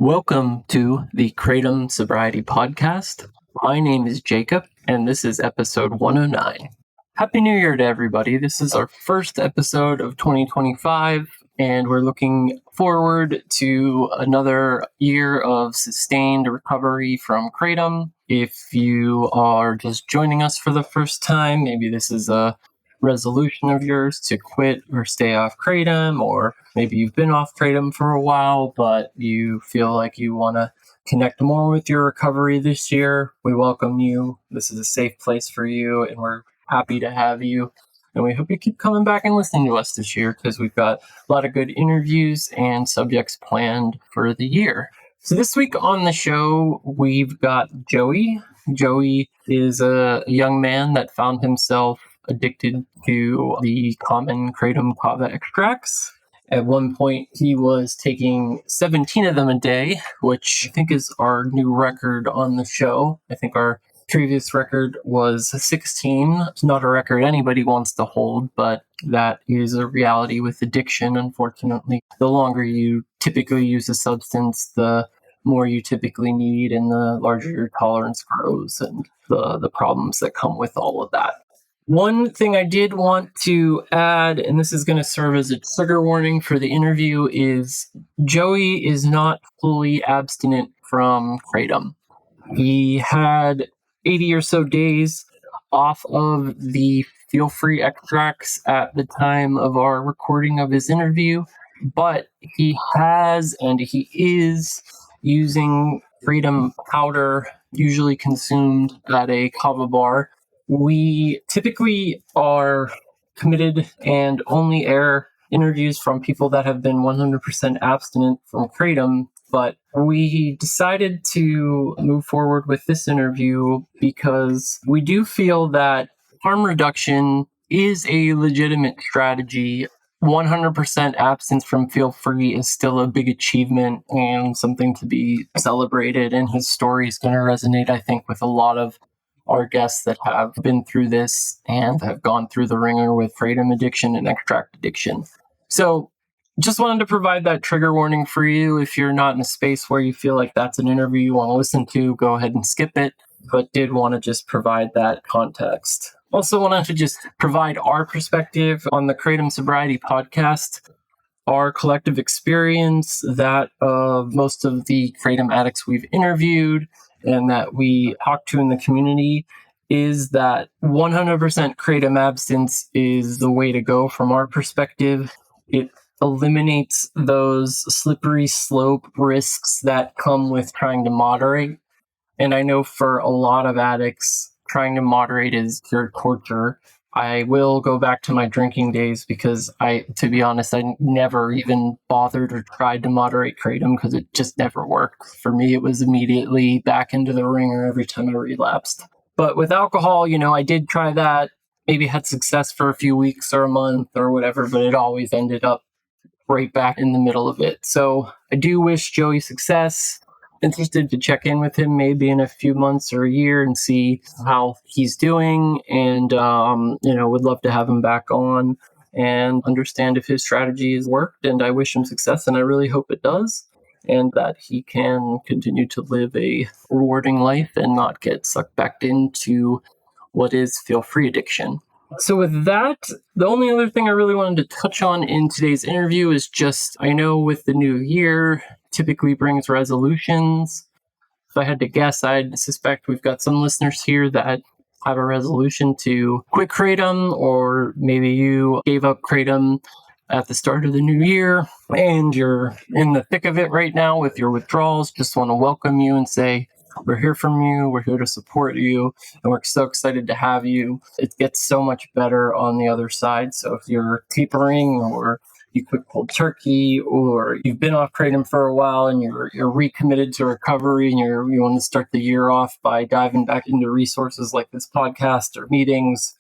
Welcome to the Kratom Sobriety Podcast. My name is Jacob, and this is episode 109. Happy New Year to everybody. This is our first episode of 2025, and we're looking forward to another year of sustained recovery from kratom. If you are just joining us for the first time, maybe this is a resolution of yours to quit or stay off kratom, or maybe you've been off kratom for a while, but you feel like you want to connect more with your recovery this year. We welcome you. This is a safe place for you, and we're happy to have you. And we hope you keep coming back and listening to us this year because we've got a lot of good interviews and subjects planned for the year. So this week on the show, we've got Joey. Joey is a young man that found himself addicted to the common kratom-kava extracts. At one point, he was taking 17 of them a day, which I think is our new record on the show. I think our previous record was 16. It's not a record anybody wants to hold, but that is a reality with addiction, unfortunately. The longer you typically use a substance, the more you typically need, and the larger your tolerance grows, and the problems that come with all of that. One thing I did want to add, and this is going to serve as a trigger warning for the interview, is Joey is not fully abstinent from kratom. He had 80 or so days off of the feel-free extracts at the time of our recording of his interview, but he has and he is using kratom powder, usually consumed at a kava bar. We typically are committed and only air interviews from people that have been 100% abstinent from kratom, but we decided to move forward with this interview because we do feel that harm reduction is a legitimate strategy. 100% absence from feel-free is still a big achievement and something to be celebrated, and his story is going to resonate, I think, with a lot of our guests that have been through this and have gone through the ringer with kratom addiction and extract addiction. So just wanted to provide that trigger warning for you. If you're not in a space where you feel like that's an interview you want to listen to, go ahead and skip it, but did want to just provide that context. Also wanted to just provide our perspective on the Kratom Sobriety Podcast, our collective experience, that of most of the kratom addicts we've interviewed and that we talk to in the community, is that 100% kratom abstinence is the way to go from our perspective. It eliminates those slippery slope risks that come with trying to moderate. And I know for a lot of addicts, trying to moderate is pure torture. I will go back to my drinking days because to be honest, I never even bothered or tried to moderate kratom because it just never worked. For me, it was immediately back into the ringer every time I relapsed. But with alcohol, I did try that, maybe had success for a few weeks or a month or whatever, but it always ended up right back in the middle of it. So I do wish Joey success. Interested to check in with him maybe in a few months or a year and see how he's doing, and would love to have him back on and understand if his strategy has worked. And I wish him success, and I really hope it does, and that he can continue to live a rewarding life and not get sucked back into what is feel-free addiction. So with that, the only other thing I really wanted to touch on in today's interview is just, I know with the new year typically brings resolutions. If I had to guess, I'd suspect we've got some listeners here that have a resolution to quit kratom, or maybe you gave up kratom at the start of the new year and you're in the thick of it right now with your withdrawals. Just want to welcome you and say, we're here from you, we're here to support you, and we're so excited to have you. It gets so much better on the other side. So if you're tapering, or you quit cold turkey, or you've been off kratom for a while and you're recommitted to recovery, and you want to start the year off by diving back into resources like this podcast or meetings,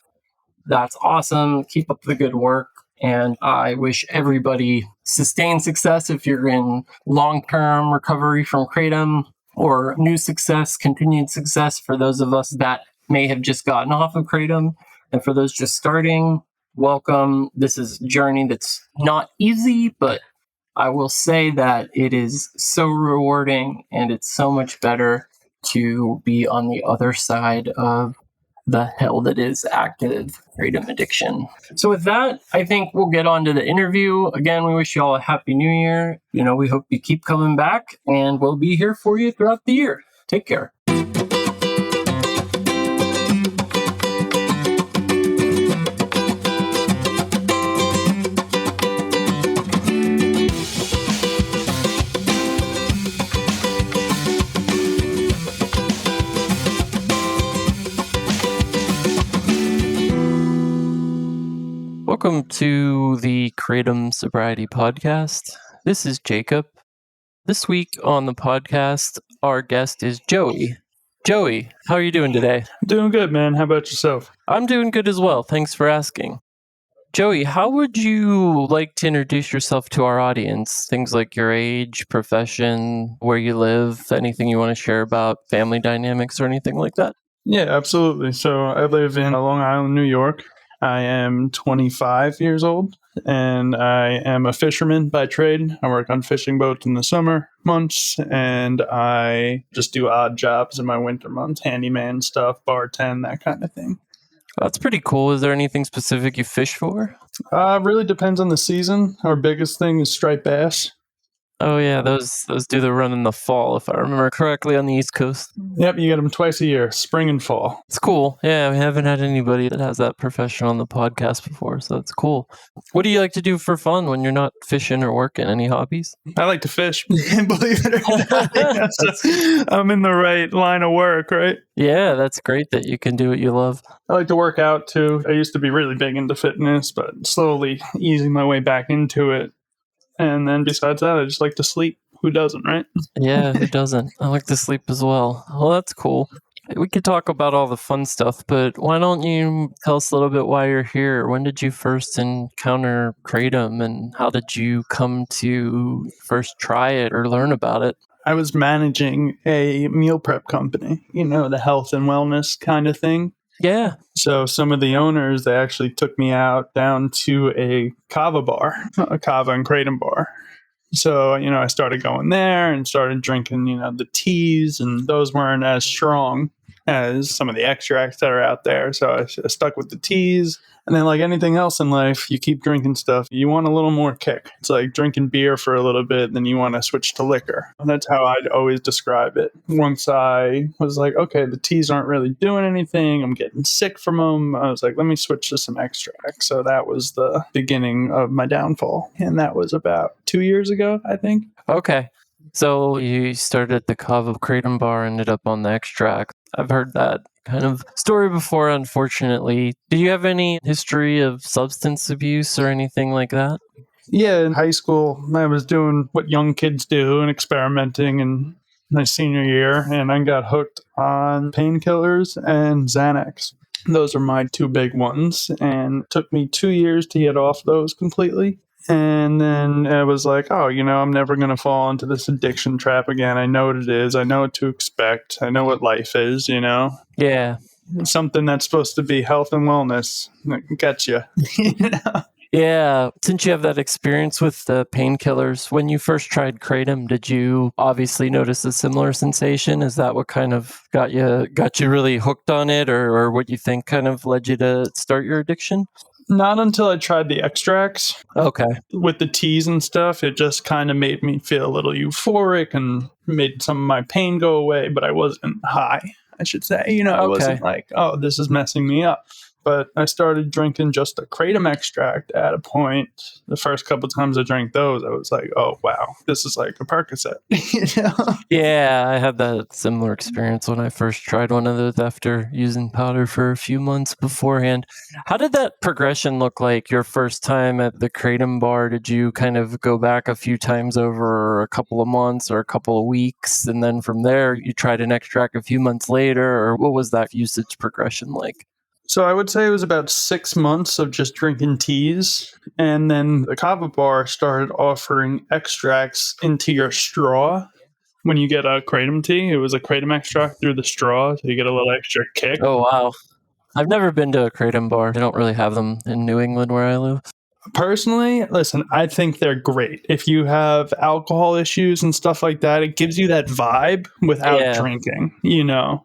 that's awesome. Keep up the good work. And I wish everybody sustained success if you're in long-term recovery from kratom, or new success, continued success for those of us that may have just gotten off of kratom. And for those just starting, welcome. This is a journey that's not easy, but I will say that it is so rewarding and it's so much better to be on the other side of the hell that is active kratom addiction. So with that, I think we'll get on to the interview. Again, we wish you all a happy new year. We hope you keep coming back and we'll be here for you throughout the year. Take care. Welcome to the Kratom Sobriety Podcast. This is Jacob. This week on the podcast, our guest is Joey. Joey, how are you doing today? Doing good, man. How about yourself? I'm doing good as well. Thanks for asking. Joey, how would you like to introduce yourself to our audience? Things like your age, profession, where you live, anything you want to share about family dynamics or anything like that? Yeah, absolutely. So I live in Long Island, New York. I am 25 years old, and I am a fisherman by trade. I work on fishing boats in the summer months, and I just do odd jobs in my winter months, handyman stuff, bartend, that kind of thing. That's pretty cool. Is there anything specific you fish for? Really depends on the season. Our biggest thing is striped bass. Oh yeah, those do the run in the fall, if I remember correctly, on the East Coast. Yep, you get them twice a year, spring and fall. It's cool. Yeah, we haven't had anybody that has that profession on the podcast before, so it's cool. What do you like to do for fun when you're not fishing or working? Any hobbies? I like to fish, believe it or not. Yeah, so I'm in the right line of work, right? Yeah, that's great that you can do what you love. I like to work out too. I used to be really big into fitness, but slowly easing my way back into it. And then besides that, I just like to sleep. Who doesn't, right? Yeah, who doesn't? I like to sleep as well. Well, that's cool. We could talk about all the fun stuff, but why don't you tell us a little bit why you're here? When did you first encounter kratom, and how did you come to first try it or learn about it? I was managing a meal prep company, the health and wellness kind of thing. Yeah. So some of the owners, they actually took me out down to a kava bar, a kava and kratom bar. So, I started going there and started drinking, the teas, and those weren't as strong as some of the extracts that are out there. So I stuck with the teas. And then like anything else in life, you keep drinking stuff. You want a little more kick. It's like drinking beer for a little bit, then you want to switch to liquor. And that's how I'd always describe it. Once I was like, okay, the teas aren't really doing anything. I'm getting sick from them. I was like, let me switch to some extract. So that was the beginning of my downfall. And that was about 2 years ago, I think. Okay. So you started at the Kava Kratom bar, ended up on the extract. I've heard that kind of story before, unfortunately. Do you have any history of substance abuse or anything like that? Yeah, in high school, I was doing what young kids do and experimenting in my senior year, and I got hooked on painkillers and Xanax. Those are my two big ones, and it took me 2 years to get off those completely. And then I was like, oh, I'm never going to fall into this addiction trap again. I know what it is. I know what to expect. I know what life is, Yeah. Something that's supposed to be health and wellness. It gets you. Yeah. Since you have that experience with the painkillers, when you first tried kratom, did you obviously notice a similar sensation? Is that what kind of got you really hooked on it, or what you think kind of led you to start your addiction? Not until I tried the extracts. Okay. With the teas and stuff, it just kind of made me feel a little euphoric and made some of my pain go away, but I wasn't high, I should say. I wasn't like, oh, this is messing me up. But I started drinking just a kratom extract at a point. The first couple times I drank those, I was like, oh, wow, this is like a Percocet. Yeah, I had that similar experience when I first tried one of those after using powder for a few months beforehand. How did that progression look like your first time at the kratom bar? Did you kind of go back a few times over a couple of months or a couple of weeks, and then from there you tried an extract a few months later, or what was that usage progression like? So I would say it was about 6 months of just drinking teas. And then the kava bar started offering extracts into your straw. When you get a kratom tea, it was a kratom extract through the straw, so you get a little extra kick. Oh, wow. I've never been to a kratom bar. They don't really have them in New England where I live. Personally, listen, I think they're great. If you have alcohol issues and stuff like that, it gives you that vibe without Yeah. drinking, you know?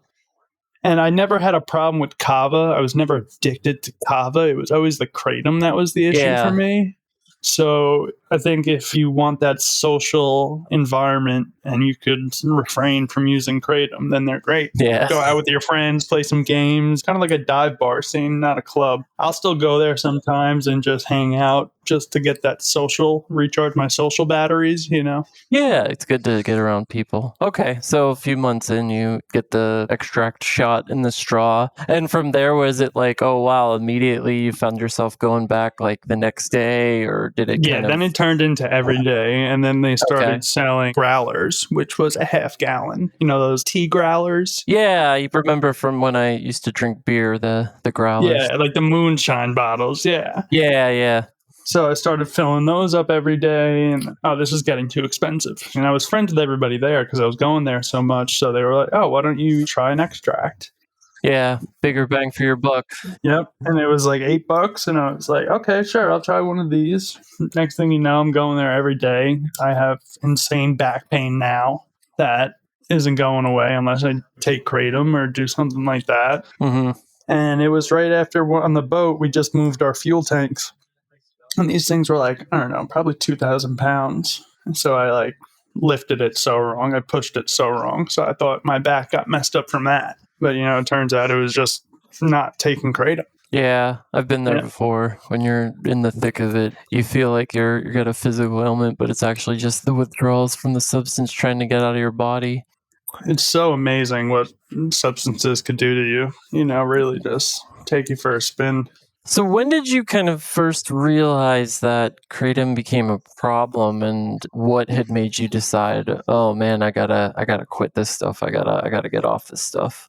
And I never had a problem with kava. I was never addicted to kava. It was always the kratom that was the issue for Yeah. me. So I think if you want that social environment and you could refrain from using kratom, then they're great. Yeah. Go out with your friends, play some games, kind of like a dive bar scene, not a club. I'll still go there sometimes and just hang out just to get that social, recharge my social batteries, you know? Yeah, it's good to get around people. Okay, so a few months in, you get the extract shot in the straw. And from there, was it like, oh, wow, immediately you found yourself going back like the next day, or did it Yeah, kind then of... it turned into every day. And then they started Okay. selling growlers, which was a half gallon. You know, those tea growlers? Yeah, you remember from when I used to drink beer, the growlers. Yeah, like the moonshine bottles. Yeah. Yeah, yeah. So I started filling those up every day, and this is getting too expensive. And I was friends with everybody there because I was going there so much. So they were like, "Oh, why don't you try an extract?" Yeah, bigger bang for your buck. Yep, and it was like $8, and I was like, "Okay, sure, I'll try one of these." Next thing you know, I'm going there every day. I have insane back pain now that isn't going away unless I take kratom or do something like that. Mm-hmm. And it was right after on the boat we just moved our fuel tanks. And these things were like, I don't know, probably 2,000 pounds. And so I like lifted it so wrong. I pushed it so wrong. So I thought my back got messed up from that. But, you know, it turns out it was just not taking kratom. Yeah, I've been there before. When you're in the thick of it, you feel like you got a physical ailment, but it's actually just the withdrawals from the substance trying to get out of your body. It's so amazing what substances could do to you. You know, really just take you for a spin. So when did you kind of first realize that kratom became a problem, and what had made you decide, oh man, I gotta quit this stuff. I gotta get off this stuff.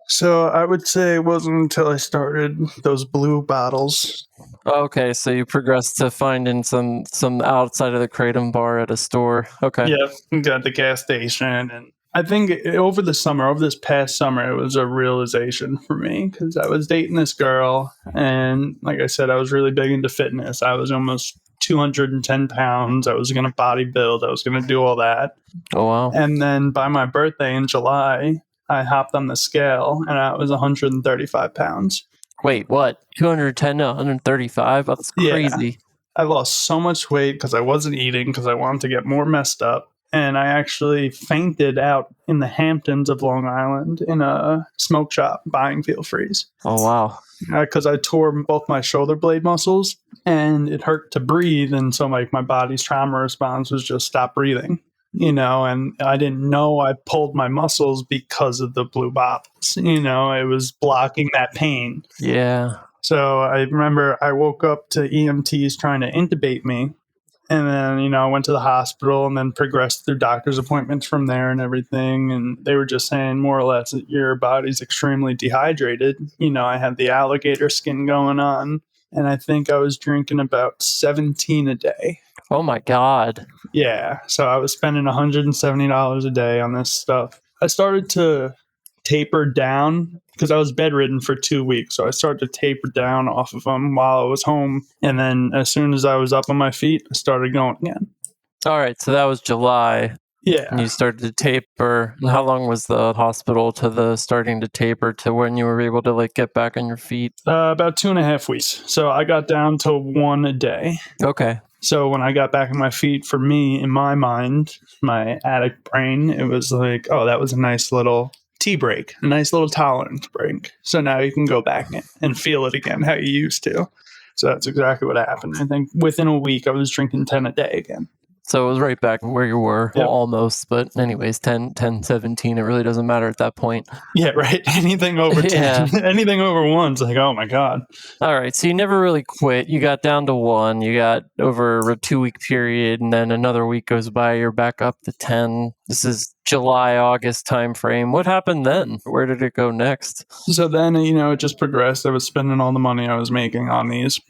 So I would say it wasn't until I started those blue bottles. Okay, so you progressed to finding some outside of the kratom bar at a store. Okay. Yeah, got the gas station. And I think over this past summer, it was a realization for me because I was dating this girl. And like I said, I was really big into fitness. I was almost 210 pounds. I was going to bodybuild. I was going to do all that. Oh, wow. And then by my birthday in July, I hopped on the scale and I was 135 pounds. Wait, what? 210 to 135? That's crazy. Yeah. I lost so much weight because I wasn't eating because I wanted to get more messed up. And I actually fainted out in the Hamptons of Long Island in a smoke shop buying Feel Freeze. Oh, wow. Because I tore both my shoulder blade muscles and it hurt to breathe. And so my body's trauma response was just stop breathing. You know, and I didn't know I pulled my muscles because of the blue bottles. You know, it was blocking that pain. Yeah. So I remember I woke up to EMTs trying to intubate me. And then, you know, I went to the hospital and then progressed through doctor's appointments from there and everything. And they were just saying more or less that your body's extremely dehydrated. You know, I had the alligator skin going on. And I think I was drinking about 17 a day. Oh my God. Yeah. So I was spending $170 a day on this stuff. I started to taper down because I was bedridden for 2 weeks. So I started to taper down off of them while I was home. And then as soon as I was up on my feet, I started going again. All right. So that was July. Yeah. And you started to taper. And how long was the hospital to the starting to taper to when you were able to like get back on your feet? About 2.5 weeks. So I got down to 1 a day. Okay. So when I got back on my feet, for me, in my mind, my addict brain, it was like, oh, that was a nice little tea break, a nice little tolerance break. So now you can go back and feel it again how you used to. So that's exactly what happened. I think within a week, I was drinking 10 a day again. So it was right back where you were, Yep. well, almost. But anyways, 10, 17, it really doesn't matter at that point. Yeah, right. Anything over 10, anything over 1's like, oh my God. All right. So you never really quit. You got down to 1. You got over a 2-week period, and then another week goes by. You're back up to 10. This is July, August timeframe. What happened then? Where did it go next? So then, you know, it just progressed. I was spending all the money I was making on these.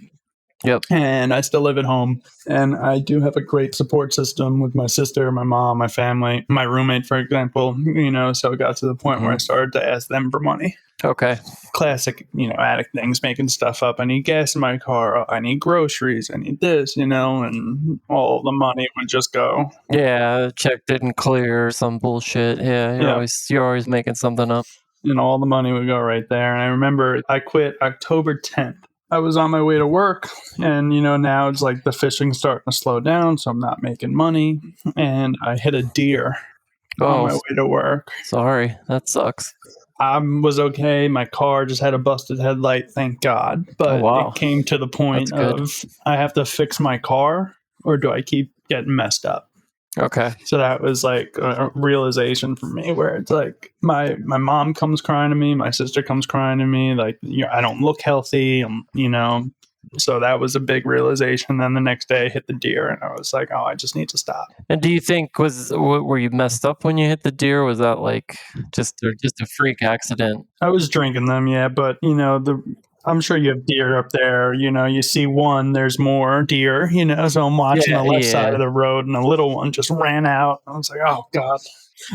Yep. And I still live at home. And I do have a great support system with my sister, my mom, my family, my roommate, for example. You know, so it got to the point where I started to ask them for money. Okay. Classic, addict things, making stuff up. I need gas in my car. I need groceries. I need this, and all the money would just go. Yeah, the check didn't clear or some bullshit. Yeah, Yeah. you're always making something up. And all the money would go right there. And I remember I quit October 10th. I was on my way to work, and now it's like the fishing's starting to slow down, so I'm not making money. And I hit a deer on my way to work. Sorry, that sucks. I was okay. My car just had a busted headlight, thank God. But it came to the point of I have to fix my car, or do I keep getting messed up? Okay. So that was like a realization for me, where it's like my mom comes crying to me, my sister comes crying to me, like, I don't look healthy, So that was a big realization. Then the next day I hit the deer, and I was like, oh, I just need to stop. And do you think were you messed up when you hit the deer? Was that like just a freak accident? I was drinking them, yeah, but I'm sure you have deer up there. You see one, there's more deer. So I'm watching the left side of the road, and a little one just ran out. I was like, oh God.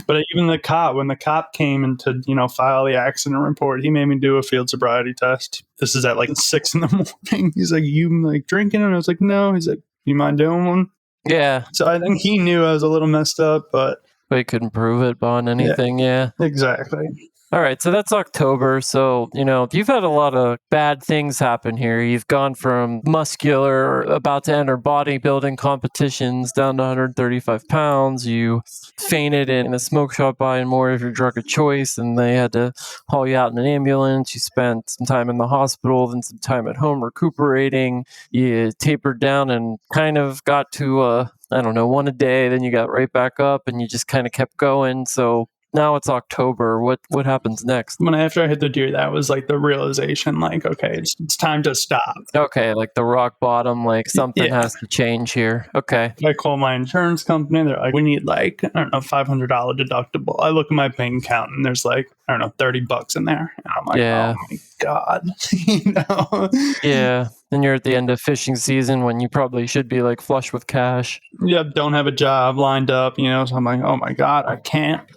But even when the cop came in to, file the accident report, he made me do a field sobriety test. This is at like 6 a.m. He's like, you like drinking? And I was like, no. He's like, you mind doing one? Yeah. So I think he knew I was a little messed up, but he couldn't prove it on anything. Yeah. Exactly. All right, so that's October. So, you've had a lot of bad things happen here. You've gone from muscular, about to enter bodybuilding competitions, down to 135 pounds. You fainted in a smoke shop buying more of your drug of choice, and they had to haul you out in an ambulance. You spent some time in the hospital, then some time at home recuperating. You tapered down and kind of got to, one a day. Then you got right back up, and you just kind of kept going. So now it's October. What happens next? After I hit the deer, that was like the realization, like, okay, it's time to stop. Okay, like the rock bottom, like something has to change here. Okay. I call my insurance company. They're like, we need like, I don't know, $500 deductible. I look at my bank account, and there's like, I don't know, $30 in there. And I'm like, oh my God. Yeah. And you're at the end of fishing season when you probably should be like flush with cash. Yeah, don't have a job lined up, so I'm like, oh my God, I can't.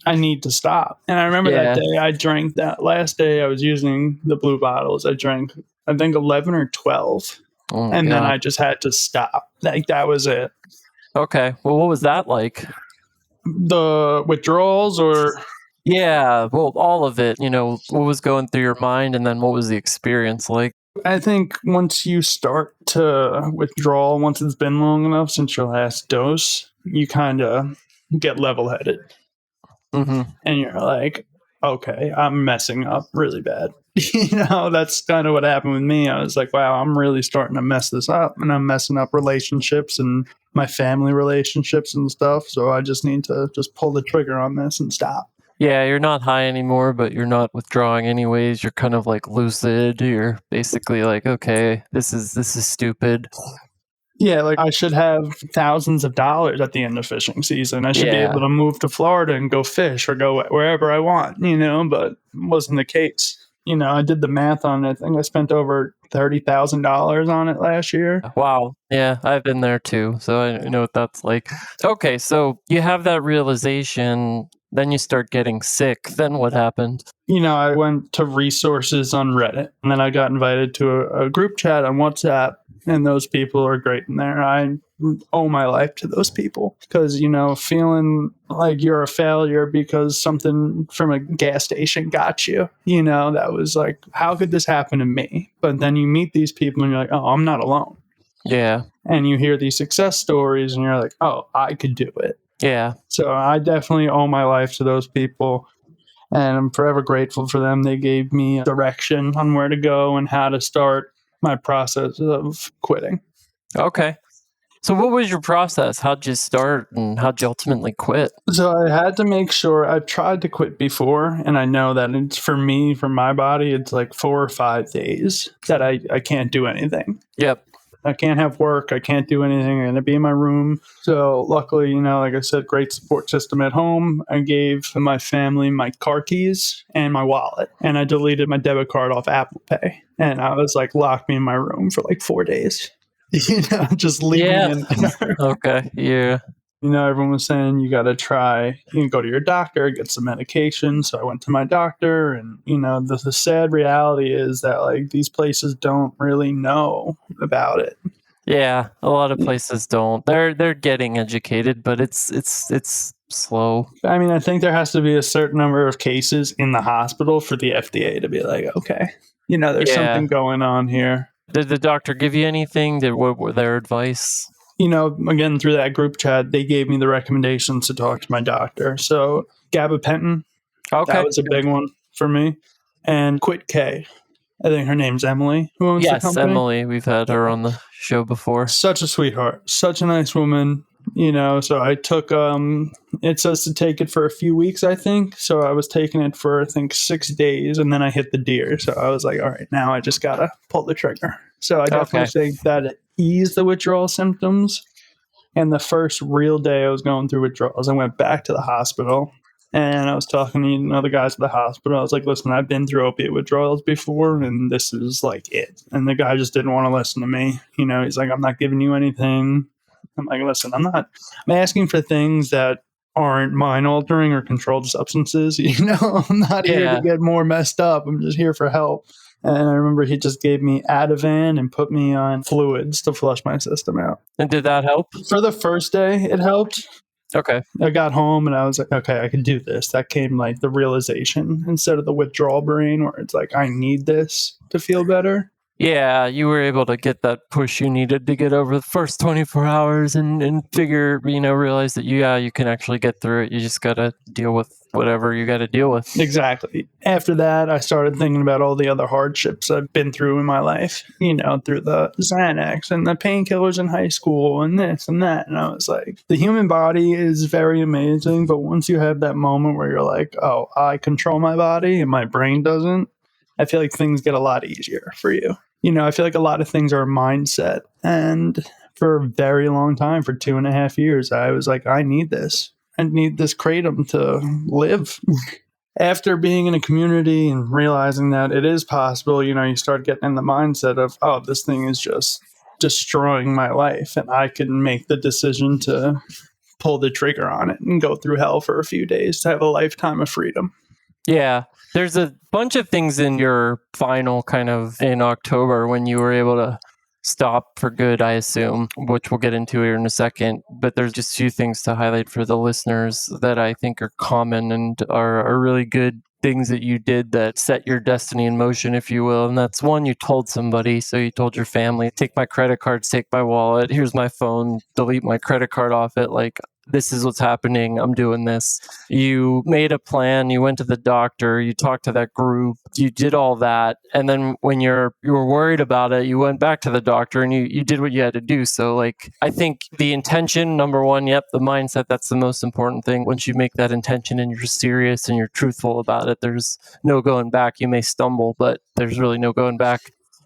I need to stop. And I remember that day I drank, that last day I was using the blue bottles. I drank, I think 11 or 12. Then I just had to stop. Like, that was it. Okay. Well, what was that like? The withdrawals or? Yeah. Well, all of it, what was going through your mind, and then what was the experience like? I think once you start to withdraw, once it's been long enough since your last dose, you kind of get level-headed. Mm-hmm. And you're like, okay, I'm messing up really bad. That's kind of what happened with me. I was like, wow, I'm really starting to mess this up, and I'm messing up relationships and my family relationships and stuff. So I just need to just pull the trigger on this and stop. Yeah, you're not high anymore, but you're not withdrawing anyways. You're kind of like lucid. You're basically like, okay, this is stupid. Yeah, like I should have thousands of dollars at the end of fishing season. I should be able to move to Florida and go fish or go wherever I want, but it wasn't the case. I did the math on it. I think I spent over $30,000 on it last year. Wow. Yeah, I've been there too. So I know what that's like. Okay, so you have that realization, then you start getting sick. Then what happened? I went to resources on Reddit, and then I got invited to a group chat on WhatsApp. And those people are great in there. I owe my life to those people because, feeling like you're a failure because something from a gas station got you, that was like, how could this happen to me? But then you meet these people and you're like, oh, I'm not alone. Yeah. And you hear these success stories and you're like, oh, I could do it. Yeah. So I definitely owe my life to those people. And I'm forever grateful for them. They gave me direction on where to go and how to start my process of quitting. Okay. So what was your process? How'd you start and how'd you ultimately quit? So I had to make sure. I've tried to quit before, and I know that it's for my body, it's like 4 or 5 days that I can't do anything. Yep. I can't have work. I can't do anything. I'm going to be in my room. So luckily, like I said, great support system at home. I gave my family my car keys and my wallet, and I deleted my debit card off Apple Pay. And I was like, lock me in my room for like 4 days. Just leave me in there. Okay. Yeah. Everyone was saying you got to try, go to your doctor, get some medication. So I went to my doctor, and, the sad reality is that, like, these places don't really know about it. Yeah, a lot of places don't. They're getting educated, but it's slow. I mean, I think there has to be a certain number of cases in the hospital for the FDA to be like, okay, there's something going on here. Did the doctor give you anything? What were their advice? Again, through that group chat, they gave me the recommendations to talk to my doctor. So gabapentin, that was a big one for me. And Quit K. I think her name's Emily, who owns the company. Emily. We've had her on the show before. Such a sweetheart. Such a nice woman. So I took, it says to take it for a few weeks, I think. So I was taking it for, I think, 6 days, and then I hit the deer. So I was like, all right, now I just got to pull the trigger. So I definitely think that it eased the withdrawal symptoms. And the first real day I was going through withdrawals, I went back to the hospital. And I was talking to the guys at the hospital. I was like, listen, I've been through opiate withdrawals before, and this is like it. And the guy just didn't want to listen to me. He's like, I'm not giving you anything. I'm like, listen, I'm asking for things that aren't mind altering or controlled substances. I'm not here to get more messed up. I'm just here for help. And I remember he just gave me Ativan and put me on fluids to flush my system out. And did that help? For the first day, it helped. Okay. I got home and I was like, okay, I can do this. That came like the realization instead of the withdrawal brain where it's like, I need this to feel better. Yeah, you were able to get that push you needed to get over the first 24 hours and figure, realize that you can actually get through it. You just got to deal with whatever you got to deal with. Exactly. After that, I started thinking about all the other hardships I've been through in my life, through the Xanax and the painkillers in high school and this and that. And I was like, the human body is very amazing. But once you have that moment where you're like, oh, I control my body and my brain doesn't, I feel like things get a lot easier for you. I feel like a lot of things are a mindset. And for a very long time, for 2.5 years, I was like, I need this. I need this kratom to live. After being in a community and realizing that it is possible, you start getting in the mindset of, oh, this thing is just destroying my life. And I can make the decision to pull the trigger on it and go through hell for a few days to have a lifetime of freedom. Yeah. There's a bunch of things in your final kind of in October when you were able to stop for good, I assume, which we'll get into here in a second. But there's just a few things to highlight for the listeners that I think are common and are really good things that you did that set your destiny in motion, if you will. And that's one, you told somebody. So you told your family, take my credit cards, take my wallet, here's my phone, delete my credit card off it. Like, this is what's happening. I'm doing this. You made a plan. You went to the doctor. You talked to that group. You did all that. And then when you were worried about it, you went back to the doctor and you did what you had to do. So like, I think the intention, number one, the mindset, that's the most important thing. Once you make that intention and you're serious and you're truthful about it, there's no going back. You may stumble, but there's really no going back.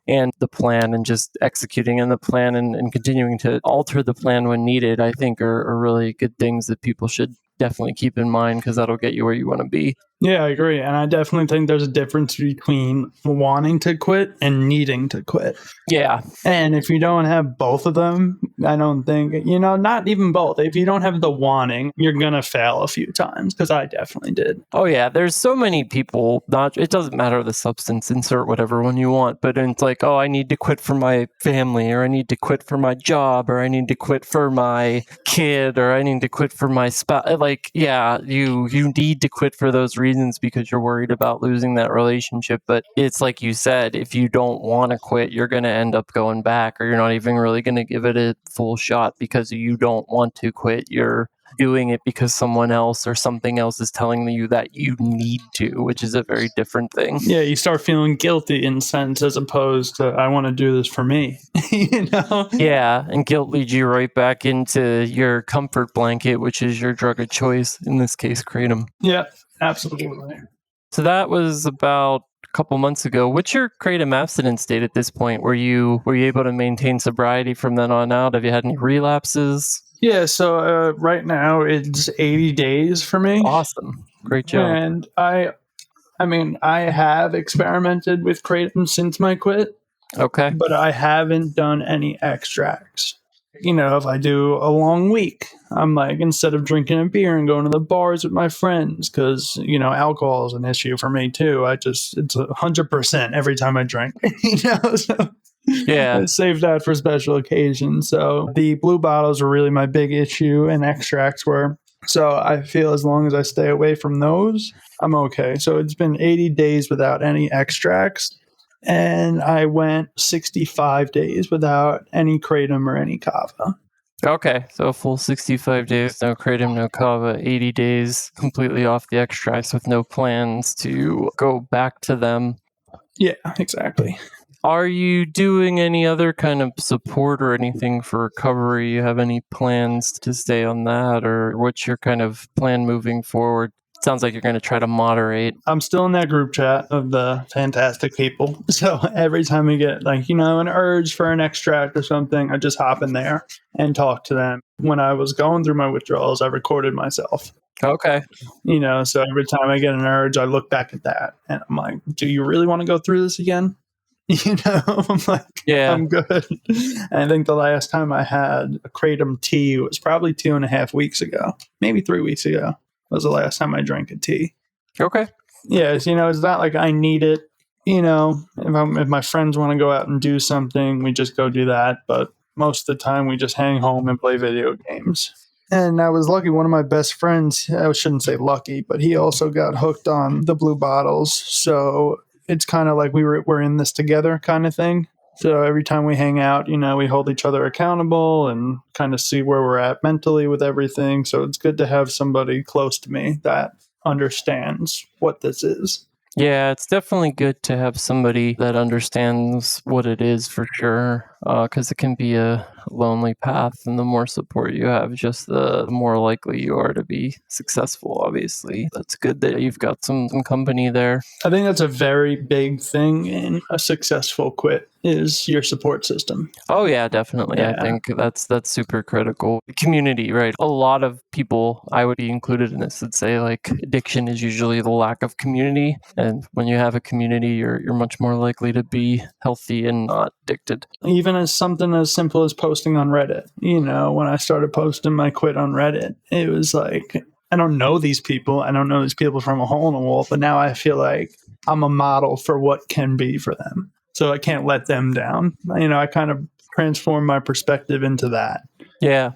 And the plan and just executing on the plan and continuing to alter the plan when needed, I think are really good things that people should definitely keep in mind because that'll get you where you want to be. Yeah, I agree. And I definitely think there's a difference between wanting to quit and needing to quit. Yeah. And if you don't have both of them, I don't think, not even both. If you don't have the wanting, you're going to fail a few times because I definitely did. Oh, yeah. There's so many people, it doesn't matter the substance, insert whatever one you want, but it's like, oh, I need to quit for my family, or I need to quit for my job, or I need to quit for my kid, or I need to quit for my spouse. Like, yeah, you need to quit for those reasons because you're worried about losing that relationship. But it's like you said, if you don't want to quit, you're going to end up going back, or you're not even really going to give it a full shot because you don't want to quit. You're doing it because someone else or something else is telling you that you need to, which is a very different thing. Yeah, you start feeling guilty in a sense as opposed to, I want to do this for me. Yeah, and guilt leads you right back into your comfort blanket, which is your drug of choice, in this case, kratom. Yeah, absolutely. So that was about a couple months ago. What's your kratom abstinence state at this point? Were you able to maintain sobriety from then on out? Have you had any relapses? Yeah, so right now it's 80 days for me. Awesome. Great job. And I have experimented with kratom since my quit. Okay. But I haven't done any extracts. If I do a long week, I'm like, instead of drinking a beer and going to the bars with my friends, because, alcohol is an issue for me too. It's 100% every time I drink, so Yeah. I save that for special occasions. So the blue bottles were really my big issue, and extracts were. So I feel as long as I stay away from those, I'm okay. So it's been 80 days without any extracts. And I went 65 days without any kratom or any kava. Okay, so a full 65 days, no kratom, no kava, 80 days completely off the extracts with no plans to go back to them. Yeah, exactly. Are you doing any other kind of support or anything for recovery? You have any plans to stay on that, or what's your kind of plan moving forward? Sounds like you're going to try to moderate. I'm still in that group chat of the fantastic people. So every time we get an urge for an extract or something, I just hop in there and talk to them. When I was going through my withdrawals, I recorded myself. Okay. So every time I get an urge, I look back at that and I'm like, do you really want to go through this again? I'm like, Yeah. I'm good. And I think the last time I had a kratom tea was probably 2.5 weeks ago, maybe 3 weeks ago was the last time I drank a tea. Okay. Yeah, it's not like I need it. If my friends want to go out and do something, we just go do that. But most of the time, we just hang home and play video games. And I was lucky. One of my best friends, I shouldn't say lucky, but he also got hooked on the blue bottles. So it's kind of like we're in this together kind of thing. So every time we hang out, we hold each other accountable and kind of see where we're at mentally with everything. So it's good to have somebody close to me that understands what this is. Yeah, it's definitely good to have somebody that understands what it is for sure, because it can be a lonely path, and the more support you have, just the more likely you are to be successful, obviously. That's good that you've got some company there. I think that's a very big thing in a successful quit is your support system. Oh yeah, definitely. Yeah. I think that's super critical. Community, right? A lot of people, I would be included in this, would say like addiction is usually the lack of community, and when you have a community, you're much more likely to be healthy and not addicted. Even as something as simple as posting on Reddit. When I started posting my quit on Reddit, it was like, I don't know these people. I don't know these people from a hole in the wall, but now I feel like I'm a model for what can be for them. So I can't let them down. I kind of transform my perspective into that. Yeah.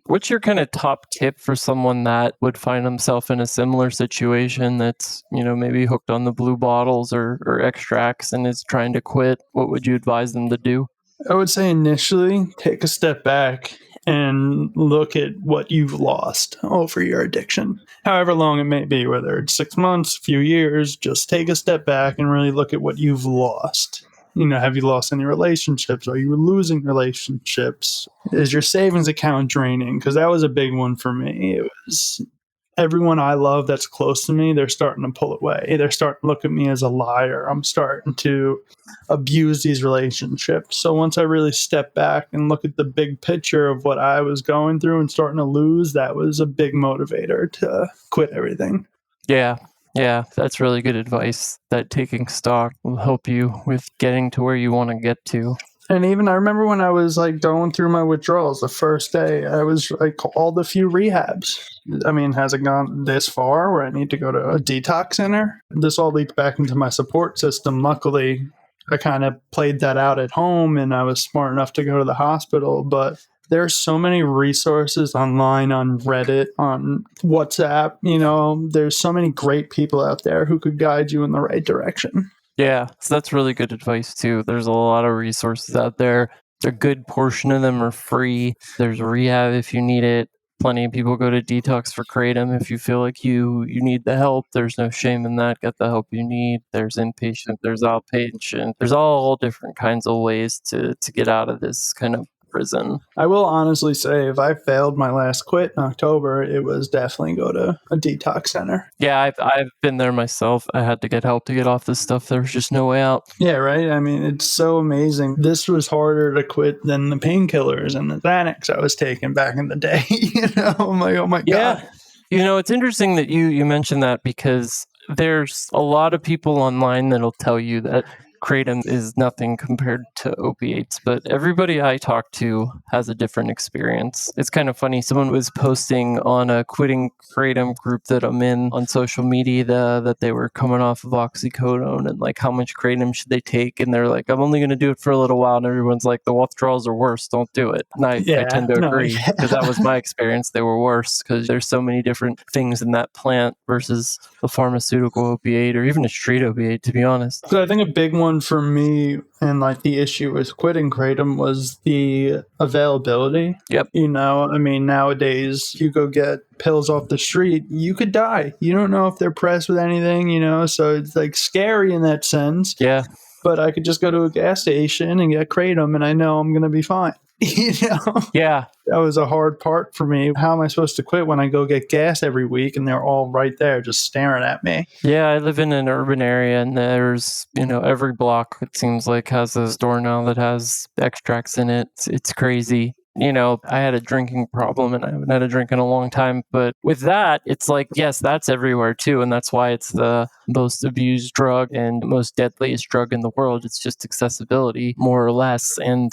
What's your kind of top tip for someone that would find himself in a similar situation that's, maybe hooked on the blue bottles or extracts and is trying to quit? What would you advise them to do? I would say initially take a step back and look at what you've lost over your addiction. However long it may be, whether it's 6 months, a few years, just take a step back and really look at what you've lost. Have you lost any relationships? Are you losing relationships? Is your savings account draining? Because that was a big one for me. It was everyone I love that's close to me, they're starting to pull away. They're starting to look at me as a liar. I'm starting to abuse these relationships. So once I really step back and look at the big picture of what I was going through and starting to lose, that was a big motivator to quit everything. Yeah, that's really good advice. That taking stock will help you with getting to where you want to get to. And even I remember when I was going through my withdrawals, the first day I was called a few rehabs. I mean, has it gone this far where I need to go to a detox center? This all leads back into my support system. Luckily, I kind of played that out at home and I was smart enough to go to the hospital. But there's so many resources online, on Reddit, on WhatsApp. There's so many great people out there who could guide you in the right direction. Yeah, so that's really good advice too. There's a lot of resources out there. A good portion of them are free. There's rehab if you need it. Plenty of people go to detox for kratom if you feel like you need the help. There's no shame in that. Get the help you need. There's inpatient, there's outpatient. There's all different kinds of ways to get out of this kind of prison. I will honestly say if I failed my last quit in October, it was definitely go to a detox center. Yeah, I've been there myself. I had to get help to get off this stuff. There was just no way out. Yeah, right? I mean, it's so amazing. This was harder to quit than the painkillers and the Xanax I was taking back in the day. I'm like, oh my God. Yeah. It's interesting that you mentioned that because there's a lot of people online that'll tell you that kratom is nothing compared to opiates, but everybody I talk to has a different experience. It's kind of funny. Someone was posting on a quitting kratom group that I'm in on social media that they were coming off of oxycodone and like how much kratom should they take, and they're like, I'm only going to do it for a little while, and everyone's like, the withdrawals are worse, don't do it. And I tend to agree because that was my experience. They were worse because there's so many different things in that plant versus a pharmaceutical opiate or even a street opiate, to be honest. So I think a big one for me and like the issue with quitting kratom was the availability. Yep. You know, I mean, nowadays you go get pills off the street, you could die. You don't know if they're pressed with anything, you know, so it's like scary in that sense. Yeah. But I could just go to a gas station and get kratom and I know I'm going to be fine. You know? Yeah. That was a hard part for me. How am I supposed to quit when I go get gas every week and they're all right there just staring at me? Yeah, I live in an urban area and there's, every block, it seems like, has a store now that has extracts in it. It's crazy. I had a drinking problem and I haven't had a drink in a long time. But with that, it's like, yes, that's everywhere too. And that's why it's the most abused drug and most deadliest drug in the world. It's just accessibility, more or less. And,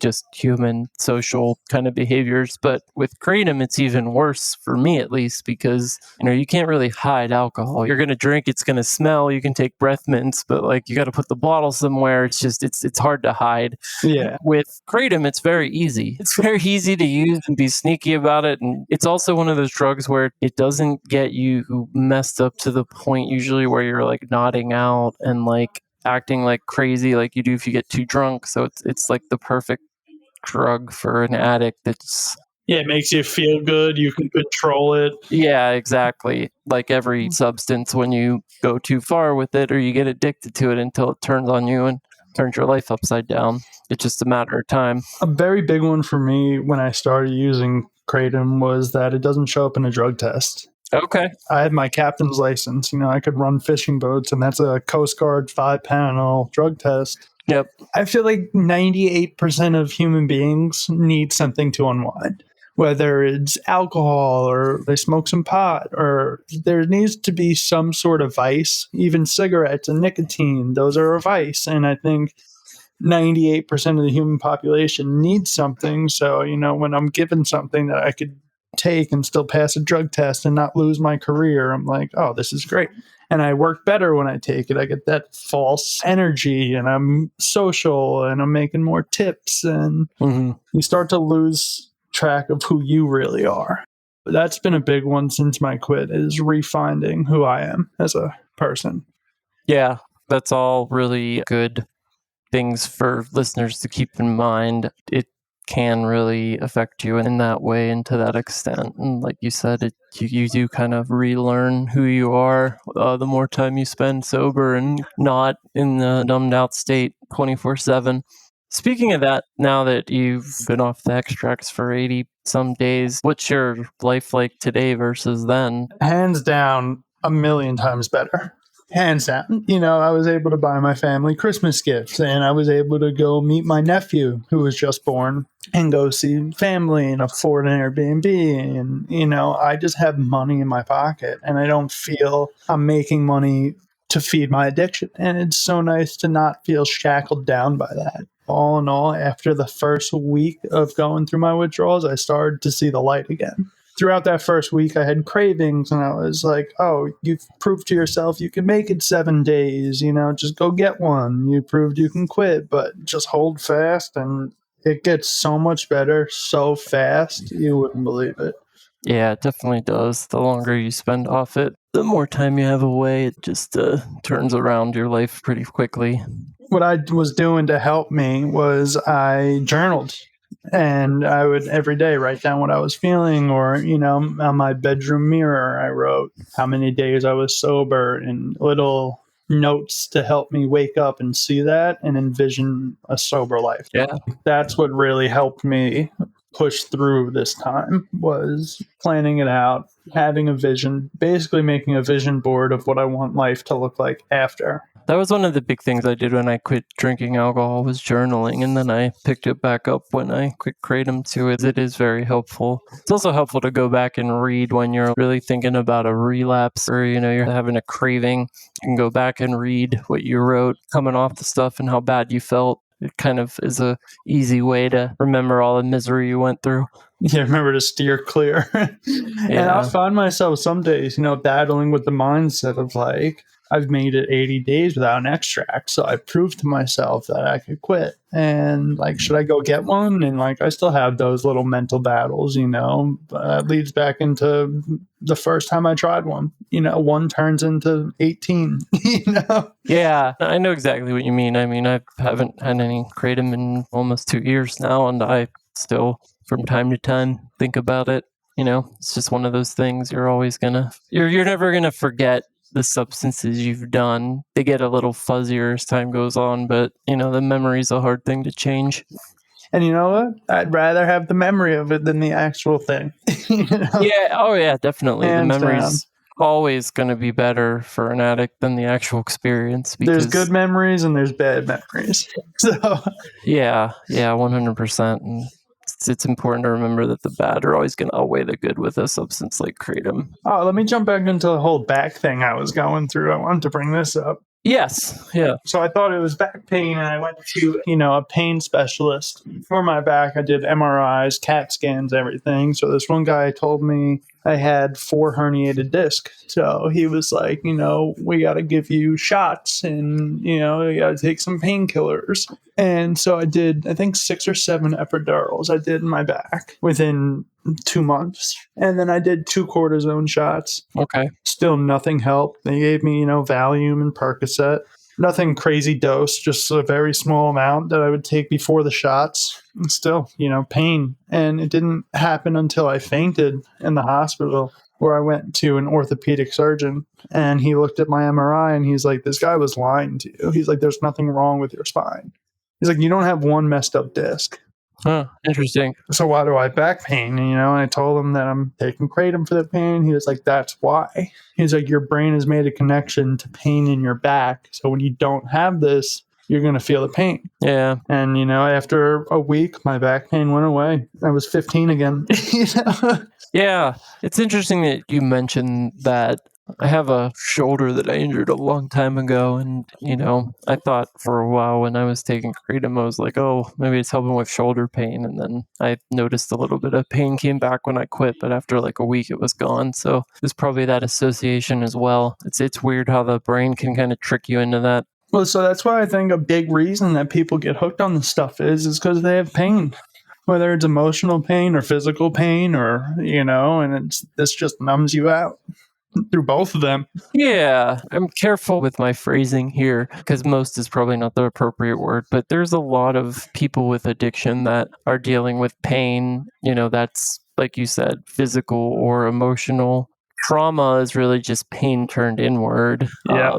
just human social kind of behaviors. But with kratom, it's even worse for me, at least, because, you can't really hide alcohol. You're going to drink, it's going to smell, you can take breath mints, but like you got to put the bottle somewhere. It's just, it's hard to hide. Yeah. With kratom, it's very easy. It's very easy to use and be sneaky about it. And it's also one of those drugs where it doesn't get you messed up to the point usually where you're like nodding out and like acting like crazy like you do if you get too drunk. So it's like the perfect drug for an addict. It makes you feel good. You can control it. Yeah, exactly. Like every substance, when you go too far with it or you get addicted to it until it turns on you and turns your life upside down. It's just a matter of time. A very big one for me when I started using kratom was that it doesn't show up in a drug test. Okay. I had my captain's license. I could run fishing boats, and that's a Coast Guard 5-panel drug test. Yep. I feel like 98% of human beings need something to unwind, whether it's alcohol or they smoke some pot, or there needs to be some sort of vice. Even cigarettes and nicotine, those are a vice. And I think 98% of the human population needs something. So, when I'm given something that I could take and still pass a drug test and not lose my career, I'm like, oh, this is great. And I work better when I take it. I get that false energy and I'm social and I'm making more tips, and you start to lose track of who you really are. But that's been a big one since my quit, is refinding who I am as a person. Yeah, that's all really good things for listeners to keep in mind. It can really affect you in that way and to that extent. And like you said, you do kind of relearn who you are the more time you spend sober and not in the numbed out state 24/7. Speaking of that, now that you've been off the extracts for 80 some days, what's your life like today versus then? Hands down, a million times better. Hands down. I was able to buy my family Christmas gifts, and I was able to go meet my nephew who was just born and go see family and afford an Airbnb. And, I just have money in my pocket and I don't feel I'm making money to feed my addiction. And it's so nice to not feel shackled down by that. All in all, after the first week of going through my withdrawals, I started to see the light again. Throughout that first week, I had cravings, and I was like, oh, you've proved to yourself you can make it 7 days, just go get one. You proved you can quit, but just hold fast, and it gets so much better so fast, you wouldn't believe it. Yeah, it definitely does. The longer you spend off it, the more time you have away, it just turns around your life pretty quickly. What I was doing to help me was I journaled. And I would every day write down what I was feeling, or, on my bedroom mirror, I wrote how many days I was sober and little notes to help me wake up and see that and envision a sober life. Yeah. That's what really helped me push through this time was planning it out, having a vision, basically making a vision board of what I want life to look like after. That was one of the big things I did when I quit drinking alcohol was journaling, and then I picked it back up when I quit kratom too. It is very helpful. It's also helpful to go back and read when you're really thinking about a relapse or, you're having a craving. You can go back and read what you wrote coming off the stuff and how bad you felt. It kind of is a easy way to remember all the misery you went through. Yeah, remember to steer clear. And I find myself some days, battling with the mindset of like, I've made it 80 days without an extract. So I proved to myself that I could quit. And like, should I go get one? And like, I still have those little mental battles, but that leads back into the first time I tried one. One turns into 18, Yeah, I know exactly what you mean. I mean, I haven't had any kratom in almost 2 years now, and I still, from time to time, think about it. It's just one of those things you're never gonna forget the substances you've done. They get a little fuzzier as time goes on, but the memory's a hard thing to change. And you know what? I'd rather have the memory of it than the actual thing. Yeah, oh yeah, definitely. The memory's always going to be better for an addict than the actual experience. There's good memories and there's bad memories. So yeah, 100%. And it's important to remember that the bad are always going to outweigh the good with a substance like kratom. Oh, let me jump back into the whole back thing I was going through. I wanted to bring this up. Yes, yeah. So I thought it was back pain, and I went to, a pain specialist for my back. I did MRIs, CAT scans, everything. So this one guy told me I had 4 herniated discs. So he was like, we got to give you shots and, you got to take some painkillers. And so I did, I think 6 or 7 epidurals I did in my back within 2 months. And then I did 2 cortisone shots. Okay. Still nothing helped. They gave me, Valium and Percocet. Nothing crazy dose, just a very small amount that I would take before the shots. And still, pain. And it didn't happen until I fainted in the hospital, where I went to an orthopedic surgeon, and he looked at my MRI and he's like, this guy was lying to you. He's like, there's nothing wrong with your spine. He's like, you don't have one messed up disc. Huh, interesting. So why do I have back pain? And I told him that I'm taking kratom for the pain. He was like, that's why. He's like, your brain has made a connection to pain in your back. So when you don't have this, you're going to feel the pain. Yeah. And, after a week, my back pain went away. I was 15 again. Yeah. It's interesting that you mentioned that. I have a shoulder that I injured a long time ago, and I thought for a while when I was taking kratom, I was like, oh, maybe it's helping with shoulder pain, and then I noticed a little bit of pain came back when I quit, but after like a week it was gone. So there's probably that association as well. It's weird how the brain can kind of trick you into that. Well, so that's why I think a big reason that people get hooked on this stuff is because they have pain. Whether it's emotional pain or physical pain, or and this just numbs you out through both of them. Yeah, I'm careful with my phrasing here because most is probably not the appropriate word, but there's a lot of people with addiction that are dealing with pain, that's, like you said, physical or emotional. Trauma is really just pain turned inward. Yeah.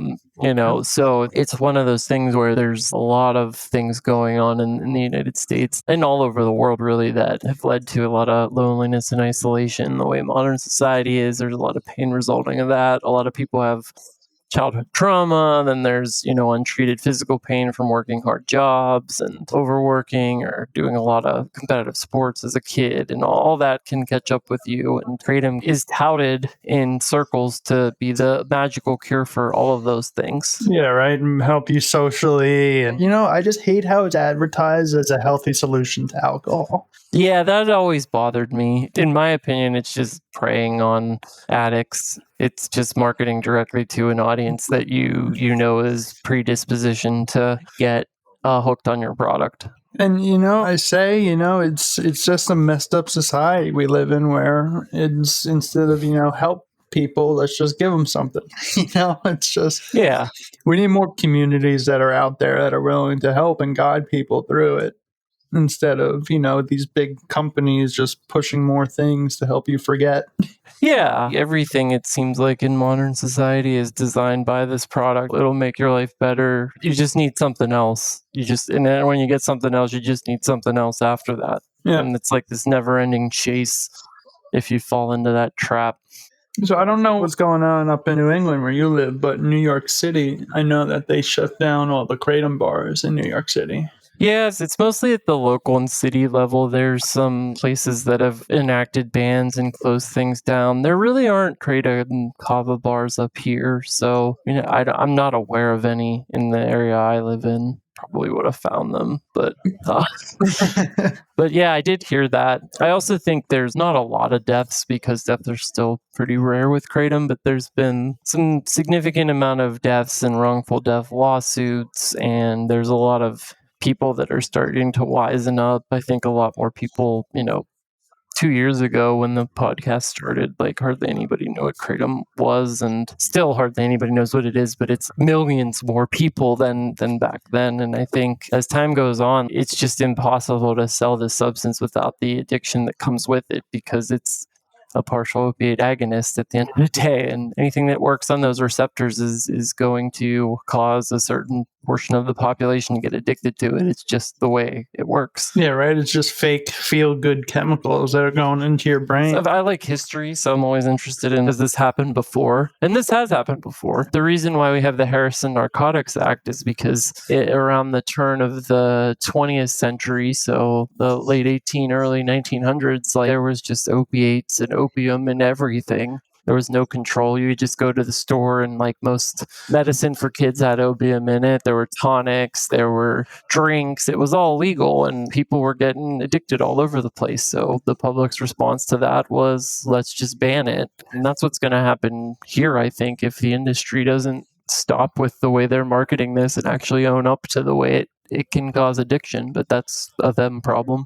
So it's one of those things where there's a lot of things going on in the United States and all over the world, really, that have led to a lot of loneliness and isolation. The way modern society is, there's a lot of pain resulting of that. A lot of people have childhood trauma, then there's untreated physical pain from working hard jobs and overworking or doing a lot of competitive sports as a kid, and all that can catch up with you. And kratom is touted in circles to be the magical cure for all of those things. Yeah, right, and help you socially. And I just hate how it's advertised as a healthy solution to alcohol. Yeah, that always bothered me. In my opinion, it's just preying on addicts. It's just marketing directly to an audience that you is predisposition to get hooked on your product. And I say, it's just a messed up society we live in, where it's, instead of help people, let's just give them something. It's just, we need more communities that are out there that are willing to help and guide people through it, instead of these big companies just pushing more things to help you forget. Yeah, everything, it seems like, in modern society is designed by this product. It'll make your life better. You just need something else. And then when you get something else, you just need something else after that. Yeah. And it's like this never-ending chase if you fall into that trap. So I don't know what's going on up in New England where you live, but in New York City, I know that they shut down all the kratom bars in New York City. Yes, it's mostly at the local and city level. There's some places that have enacted bans and closed things down. There really aren't kratom-kava bars up here, so I'm not aware of any in the area I live in. Probably would have found them, but but yeah, I did hear that. I also think there's not a lot of deaths because deaths are still pretty rare with kratom, but there's been some significant amount of deaths and wrongful death lawsuits, and there's a lot of people that are starting to wisen up. I think a lot more people, 2 years ago when the podcast started, like hardly anybody knew what kratom was, and still hardly anybody knows what it is, but it's millions more people than back then. And I think as time goes on, it's just impossible to sell this substance without the addiction that comes with it, because it's a partial opiate agonist at the end of the day, and anything that works on those receptors is going to cause a certain portion of the population to get addicted to it. It's just the way it works. Yeah, right. It's just fake feel-good chemicals that are going into your brain. So I like history, so I'm always interested in, has this happened before? And this has happened before. The reason why we have the Harrison Narcotics Act is because around the turn of the 20th century, so the late early 1900s, like there was just opiates and opium and everything. There was no control. You would just go to the store, and like most medicine for kids had opium in it. There were tonics, there were drinks. It was all legal, and people were getting addicted all over the place. So the public's response to that was, let's just ban it. And that's what's going to happen here, I think, if the industry doesn't stop with the way they're marketing this and actually own up to the way it can cause addiction. But that's a them problem.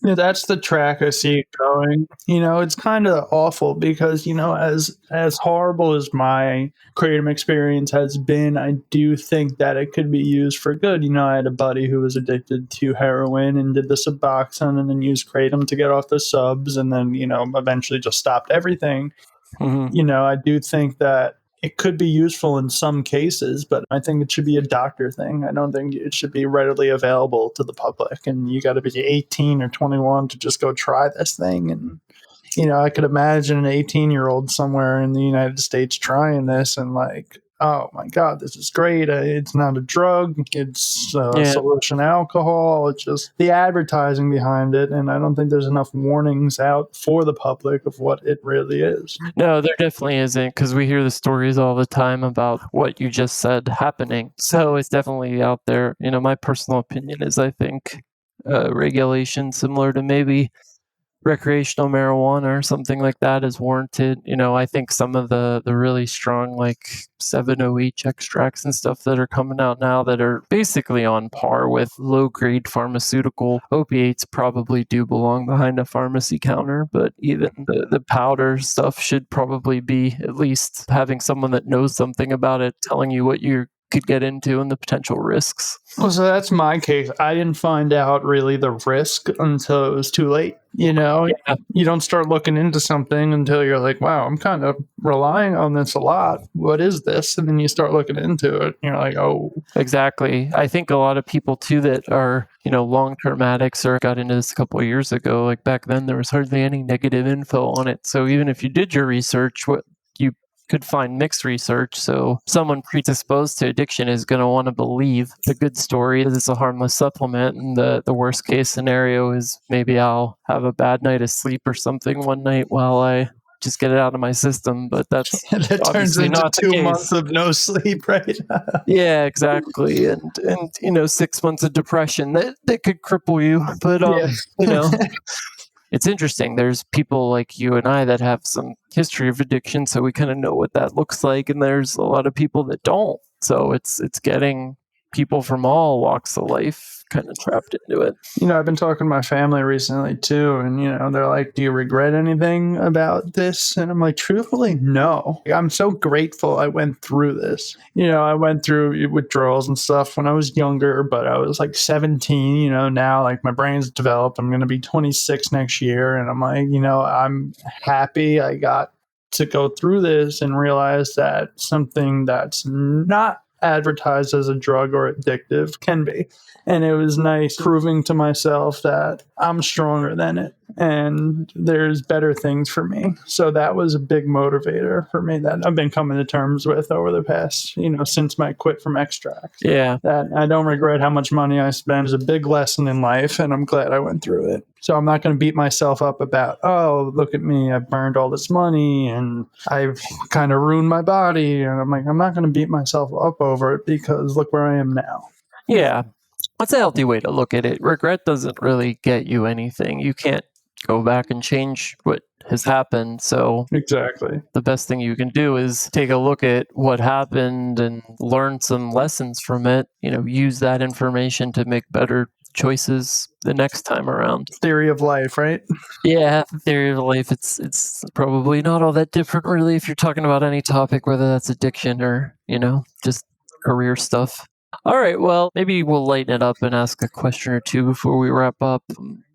Yeah, that's the track I see it going. It's kind of awful because, as horrible as my kratom experience has been, I do think that it could be used for good. I had a buddy who was addicted to heroin and did the Suboxone and then used kratom to get off the subs, and then, eventually just stopped everything. Mm-hmm. I do think that it could be useful in some cases, but I think it should be a doctor thing. I don't think it should be readily available to the public, and you got to be 18 or 21 to just go try this thing. And I could imagine an 18-year-old somewhere in the United States trying this and like, oh my God, this is great. It's not a drug. It's solution alcohol. It's just the advertising behind it. And I don't think there's enough warnings out for the public of what it really is. No, there definitely isn't, because we hear the stories all the time about what you just said happening. So it's definitely out there. My personal opinion is I think regulation similar to maybe recreational marijuana or something like that is warranted. I think some of the really strong like 7-OH extracts and stuff that are coming out now that are basically on par with low-grade pharmaceutical opiates probably do belong behind a pharmacy counter, but even the powder stuff should probably be at least having someone that knows something about it telling you what you could get into and the potential risks. Well, so that's my case. I didn't find out really the risk until it was too late. You don't start looking into something until you're like, wow, I'm kind of relying on this a lot. What is this? And then you start looking into it. And you're like, oh. Exactly. I think a lot of people too that are, long-term addicts or got into this a couple of years ago, like back then there was hardly any negative info on it. So even if you did your research, what you could find mixed research. So someone predisposed to addiction is going to want to believe the good story that it's a harmless supplement, and the worst case scenario is maybe I'll have a bad night of sleep or something one night while I just get it out of my system. But that's that turns into not 2 months of no sleep, right? Yeah, exactly. And 6 months of depression that could cripple you. But it's interesting. There's people like you and I that have some history of addiction, so we kind of know what that looks like. And there's a lot of people that don't. So it's getting people from all walks of life kind of trapped into it. I've been talking to my family recently too, and they're like, do you regret anything about this? And I'm like, truthfully, no. I'm so grateful I went through this. I went through withdrawals and stuff when I was younger, but I was like 17. Now like my brain's developed. I'm going to be 26 next year, and I'm like, I'm happy I got to go through this and realize that something that's not advertised as a drug or addictive can be. And it was nice proving to myself that I'm stronger than it and there's better things for me. So that was a big motivator for me that I've been coming to terms with over the past, since my quit from extracts. Yeah. That I don't regret how much money I spent. It's a big lesson in life, and I'm glad I went through it. So I'm not going to beat myself up about, oh, look at me, I've burned all this money and I've kind of ruined my body. And I'm like, I'm not going to beat myself up over it because look where I am now. Yeah. That's a healthy way to look at it. Regret doesn't really get you anything. You can't go back and change what has happened. So Exactly. the best thing you can do is take a look at what happened and learn some lessons from it. Use that information to make better choices the next time around. Theory of life, right? Yeah, theory of life. It's probably not all that different, really, if you're talking about any topic, whether that's addiction or just career stuff. All right, well, maybe we'll lighten it up and ask a question or two before we wrap up.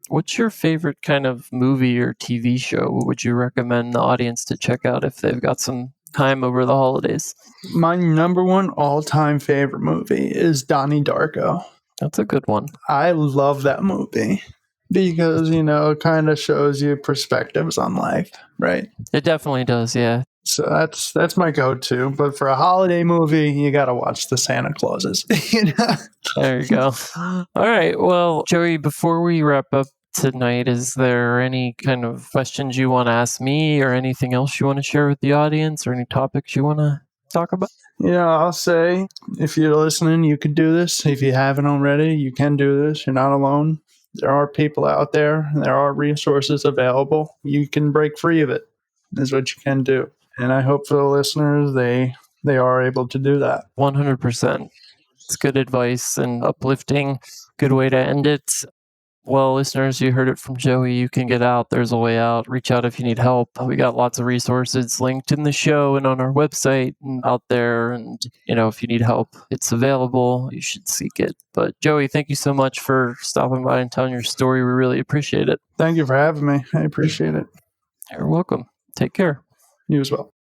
What's your favorite kind of movie or TV show? What would you recommend the audience to check out if they've got some time over the holidays? My number one all-time favorite movie is Donnie Darko. That's a good one. I love that movie because, it kind of shows you perspectives on life, right? It definitely does, yeah. So that's my go-to. But for a holiday movie, you got to watch the Santa Clauses. There you go. All right. Well, Joey, before we wrap up tonight, is there any kind of questions you want to ask me or anything else you want to share with the audience or any topics you want to talk about? I'll say if you're listening, you could do this. If you haven't already, you can do this. You're not alone. There are people out there. There are resources available. You can break free of it, is what you can do. And I hope for the listeners, they are able to do that. 100%. It's good advice and uplifting. Good way to end it. Well, listeners, you heard it from Joey. You can get out. There's a way out. Reach out if you need help. We got lots of resources linked in the show and on our website and out there. And, if you need help, it's available. You should seek it. But Joey, thank you so much for stopping by and telling your story. We really appreciate it. Thank you for having me. I appreciate it. You're welcome. Take care. You as well.